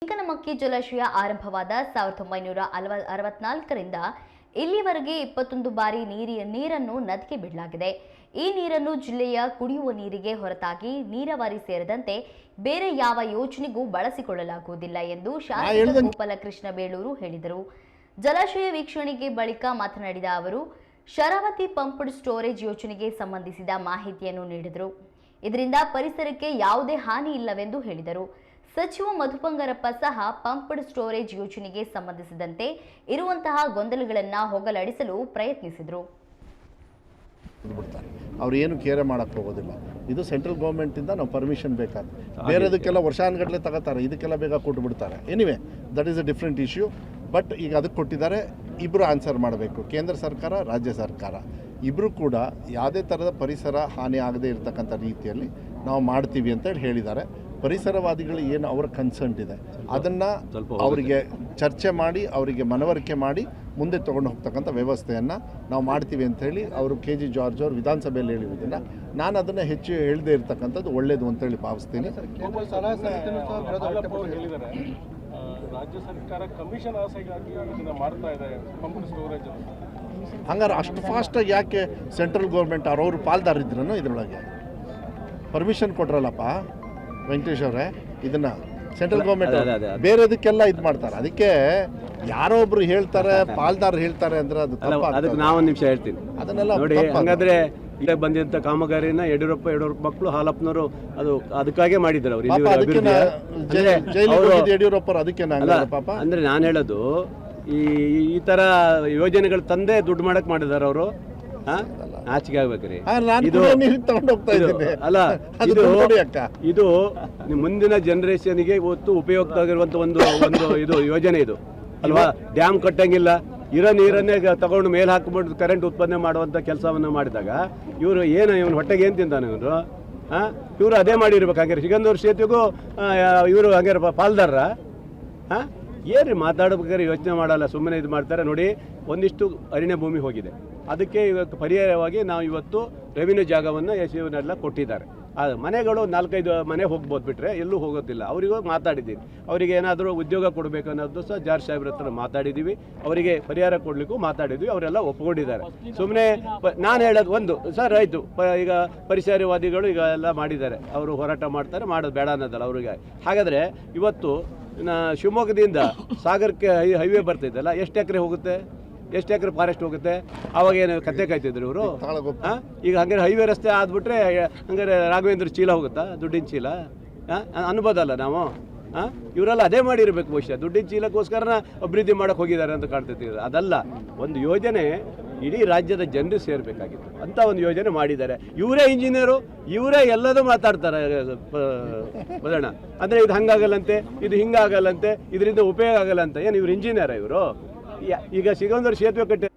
ಚಿಕ್ಕನಮಕ್ಕಿ ಜಲಾಶಯ ಆರಂಭವಾದ 1964ರಿಂದ ಇಲ್ಲಿವರೆಗೆ 21 ಬಾರಿ ನೀರನ್ನು ನದಿಗೆ ಬಿಡಲಾಗಿದೆ. ಈ ನೀರನ್ನು ಜಿಲ್ಲೆಯ ಕುಡಿಯುವ ನೀರಿಗೆ ಹೊರತಾಗಿ ನೀರಾವರಿ ಸೇರಿದಂತೆ ಬೇರೆ ಯಾವ ಯೋಜನೆಗೂ ಬಳಸಿಕೊಳ್ಳಲಾಗುವುದಿಲ್ಲ ಎಂದು ಶಾಸಕ ಗೋಪಾಲಕೃಷ್ಣ ಬೇಳೂರು ಹೇಳಿದರು. ಜಲಾಶಯ ವೀಕ್ಷಣೆಗೆ ಬಳಿಕ ಮಾತನಾಡಿದ ಅವರು, ಶರಾವತಿ ಪಂಪ್ಡ್ ಸ್ಟೋರೇಜ್ ಯೋಜನೆಗೆ ಸಂಬಂಧಿಸಿದ ಮಾಹಿತಿಯನ್ನು ನೀಡಿದರು. ಇದರಿಂದ ಪರಿಸರಕ್ಕೆ ಯಾವುದೇ ಹಾನಿ ಇಲ್ಲವೆಂದು ಹೇಳಿದರು. ಸಚಿವ ಮಧು ಬಂಗಾರಪ್ಪ ಸಹ ಪಂಪ್ಡ್ ಸ್ಟೋರೇಜ್ ಯೋಜನೆಗೆ ಸಂಬಂಧಿಸಿದಂತೆ ಇರುವಂತಹ ಗೊಂದಲಗಳನ್ನು ಹೋಗಲಾಡಿಸಲು ಪ್ರಯತ್ನಿಸಿದರು. ಅವ್ರು ಏನು ಕೇರೆ ಮಾಡೋಕ್ಕೆ ಹೋಗೋದಿಲ್ಲ. ಇದು ಸೆಂಟ್ರಲ್ ಗೌರ್ಮೆಂಟಿಂದ ನಾವು ಪರ್ಮಿಷನ್ ಬೇಕಾದ್ರೆ ಬೇರೆದಕ್ಕೆಲ್ಲ ವರ್ಷಾನುಗಟ್ಟಲೆ ತಗೋತಾರೆ, ಇದಕ್ಕೆಲ್ಲ ಬೇಗ ಕೊಟ್ಟುಬಿಡ್ತಾರೆ. Anyway that is a different issue. But ಈಗ ಅದಕ್ಕೆ ಕೊಟ್ಟಿದ್ದಾರೆ, ಇಬ್ಬರು ಆನ್ಸರ್ ಮಾಡಬೇಕು, ಕೇಂದ್ರ ಸರ್ಕಾರ ರಾಜ್ಯ ಸರ್ಕಾರ ಇಬ್ಬರು ಕೂಡ ಯಾವುದೇ ಥರದ ಪರಿಸರ ಹಾನಿ ಆಗದೇ ಇರತಕ್ಕಂಥ ರೀತಿಯಲ್ಲಿ ನಾವು ಮಾಡ್ತೀವಿ ಅಂತೇಳಿ ಹೇಳಿದ್ದಾರೆ. ಪರಿಸರವಾದಿಗಳು ಏನು ಅವರ ಕನ್ಸರ್ನ್ ಇದೆ ಅದನ್ನು ಅವರಿಗೆ ಚರ್ಚೆ ಮಾಡಿ ಅವರಿಗೆ ಮನವರಿಕೆ ಮಾಡಿ ಮುಂದೆ ತೊಗೊಂಡು ಹೋಗ್ತಕ್ಕಂಥ ವ್ಯವಸ್ಥೆಯನ್ನು ನಾವು ಮಾಡ್ತೀವಿ ಅಂಥೇಳಿ ಅವರು KG ಜಾರ್ಜ್ ಅವರು ವಿಧಾನಸಭೆಯಲ್ಲಿ ಹೇಳಿರೋದಿಲ್ಲ. ನಾನು ಅದನ್ನು ಹೆಚ್ಚು ಹೇಳದೇ ಇರತಕ್ಕಂಥದ್ದು ಒಳ್ಳೆಯದು ಅಂತೇಳಿ ಭಾವಿಸ್ತೀನಿ. ರಾಜ್ಯ ಸರ್ಕಾರ ಕಮಿಷನ್ ಆಸೆಗಾಗಿ ಇದನ್ನು ಮಾಡ್ತಾ ಇದೆ ಪಂಪ್ಡ್ ಸ್ಟೋರೇಜ್. ಹಂಗಾರೆ ಅಷ್ಟು ಫಾಸ್ಟಾಗಿ ಯಾಕೆ ಸೆಂಟ್ರಲ್ ಗೌರ್ಮೆಂಟ್ ಅವ್ರವ್ರು ಪಾಲ್ದಾರಿದ್ರೂ ಇದರೊಳಗೆ ಪರ್ಮಿಷನ್ ಕೊಟ್ರಲ್ಲಪ್ಪ ವೆಂಕಟೇಶ್ ಅವರೇ, ಇದನ್ನು ಸೆಂಟ್ರಲ್ ಗೌರ್ಮೆಂಟ್ ಬೇರೆದಕ್ಕೆಲ್ಲ ಇದು ಮಾಡ್ತಾರೆ. ಅದಕ್ಕೆ ಯಾರೋ ಒಬ್ರು ಹೇಳ್ತಾರೆ, ಪಾಲ್ದಾರರು ಹೇಳ್ತಾರೆ ಅಂದ್ರೆ ಅದು ಅದಕ್ಕೆ ನಾವೊಂದು ನಿಮಿಷ ಹೇಳ್ತೀನಿ. ಅದನ್ನೆಲ್ಲ ನೋಡಿ, ಹಂಗಾದ್ರೆ ಈಗ ಬಂದಂತ ಕಾಮಗಾರಿನ ಯಡಿಯೂರಪ್ಪ ಮಕ್ಕಳು ಹಾಲಪ್ಪನವರು ಅದಕ್ಕಾಗೆ ಮಾಡಿದ್ದಾರೆ. ಅವರು ಅಂದ್ರೆ ನಾನು ಹೇಳೋದು ಈ ತರ ಯೋಜನೆಗಳು ತಂದೆ ದುಡ್ಡು ಮಾಡಕ್ ಮಾಡಿದಾರೆ ಅವರು. ನಾಚಿಕೆ ಆಗ್ಬೇಕ್ರಿ. ಇದು ಮುಂದಿನ ಜನರೇಷನ್ಗೆ ಇವತ್ತು ಉಪಯುಕ್ತ ಆಗಿರುವಂತ ಒಂದು ಇದು ಯೋಜನೆ ಇದು ಅಲ್ವಾ. ಡ್ಯಾಮ್ ಕಟ್ಟಂಗಿಲ್ಲ, ಇರೋ ನೀರನ್ನೇ ತಗೊಂಡು ಮೇಲೆ ಹಾಕ್ಬಿಟ್ಟು ಕರೆಂಟ್ ಉತ್ಪಾದನೆ ಮಾಡುವಂಥ ಕೆಲಸವನ್ನು ಮಾಡಿದಾಗ ಇವರು ಇವನು ಹೊಟ್ಟೆಗೆ ಏನು ತಿಂತಾನೆ ಇವರು? ಇವರು ಅದೇ ಮಾಡಿರ್ಬೇಕು. ಹಾಗೆ ಸಿಗಂದೂರು ಸೇತುವೆಗೂ ಇವರು ಹಾಗೆ ಪಾಲ್ದಾರ ಏನ್ರಿ ಮಾತಾಡ್ಬೇಕಾದ್ರೆ ಯೋಚನೆ ಮಾಡಲ್ಲ, ಸುಮ್ಮನೆ ಇದು ಮಾಡ್ತಾರೆ. ನೋಡಿ, ಒಂದಿಷ್ಟು ಅರಣ್ಯ ಭೂಮಿ ಹೋಗಿದೆ, ಅದಕ್ಕೆ ಇವತ್ತು ಪರ್ಯಾಯವಾಗಿ ನಾವು ಇವತ್ತು ರೆವಿನ್ಯೂ ಜಾಗವನ್ನು ಎಸ್ಯುವನ್ನೆಲ್ಲ ಕೊಟ್ಟಿದ್ದಾರೆ. ಮನೆಗಳು 4-5 ಮನೆ ಹೋಗ್ಬೋದು, ಬಿಟ್ಟರೆ ಎಲ್ಲೂ ಹೋಗೋದಿಲ್ಲ. ಅವರಿಗೂ ಮಾತಾಡಿದ್ದೀನಿ, ಅವರಿಗೆ ಏನಾದರೂ ಉದ್ಯೋಗ ಕೊಡಬೇಕು ಅನ್ನೋದು ಸಹ ಜಾರ್ಜ್ ಸಾಹೇಬ್ರ ಹತ್ರ ಮಾತಾಡಿದ್ದೀವಿ. ಅವರಿಗೆ ಪರಿಹಾರ ಕೊಡಲಿಕ್ಕೂ ಮಾತಾಡಿದ್ವಿ, ಅವರೆಲ್ಲ ಒಪ್ಪಿಕೊಂಡಿದ್ದಾರೆ. ಸುಮ್ಮನೆ ನಾನು ಹೇಳೋದು ಒಂದು ಸರ್, ಆಯಿತು, ಈಗ ಪರಿಸರವಾದಿಗಳು ಈಗ ಎಲ್ಲ ಮಾಡಿದ್ದಾರೆ, ಅವರು ಹೋರಾಟ ಮಾಡ್ತಾರೆ, ಮಾಡೋದು ಬೇಡ ಅನ್ನೋದಲ್ಲ ಅವ್ರಿಗೆ. ಹಾಗಾದರೆ ಇವತ್ತು ಶಿವಮೊಗ್ಗದಿಂದ ಸಾಗರಕ್ಕೆ ಹೈವೇ ಬರ್ತಿದ್ದಲ್ಲ, ಎಷ್ಟು ಎಕರೆ ಹೋಗುತ್ತೆ, ಎಷ್ಟು ಎಕರೆ ಫಾರೆಸ್ಟ್ ಹೋಗುತ್ತೆ? ಅವಾಗ ಏನು ಕತ್ತೆ ಕಾಯ್ತಿದ್ರು ಇವರು? ಈಗ ಹಂಗಾರೆ ಹೈವೇ ರಸ್ತೆ ಆದ್ಬಿಟ್ರೆ ಹಂಗಾರೆ ರಾಘವೇಂದ್ರ ಚೀಲ ಹೋಗುತ್ತಾ, ದುಡ್ಡಿನ ಚೀಲ ಅನ್ಬೋದಲ್ಲ ನಾವು? ಇವರೆಲ್ಲ ಅದೇ ಮಾಡಿರ್ಬೇಕು ಬಹುಶಃ, ದುಡ್ಡಿನ ಚೀಲಕ್ಕೋಸ್ಕರ ಅಭಿವೃದ್ಧಿ ಮಾಡೋಕೆ ಹೋಗಿದ್ದಾರೆ ಅಂತ ಕಾಣ್ತೈತಿ. ಅದಲ್ಲ, ಒಂದು ಯೋಜನೆ ಇಡೀ ರಾಜ್ಯದ ಜನರು ಸೇರಬೇಕಾಗಿತ್ತು ಅಂತ ಒಂದು ಯೋಜನೆ ಮಾಡಿದ್ದಾರೆ. ಇವರೇ ಇಂಜಿನಿಯರು, ಇವರೇ ಎಲ್ಲದೂ ಮಾತಾಡ್ತಾರೆ ಬದಣ್ಣ. ಅಂದರೆ ಇದು ಹಂಗಾಗಲ್ಲಂತೆ, ಇದು ಹಿಂಗಾಗಲ್ಲಂತೆ, ಇದರಿಂದ ಉಪಯೋಗ ಆಗಲ್ಲ ಅಂತ. ಏನು ಇವ್ರು ಇಂಜಿನಿಯರ ಇವರು? ಈಗ ಸಿಗಂದೂರು ಸೇತುವೆ ಕಟ್ಟೆ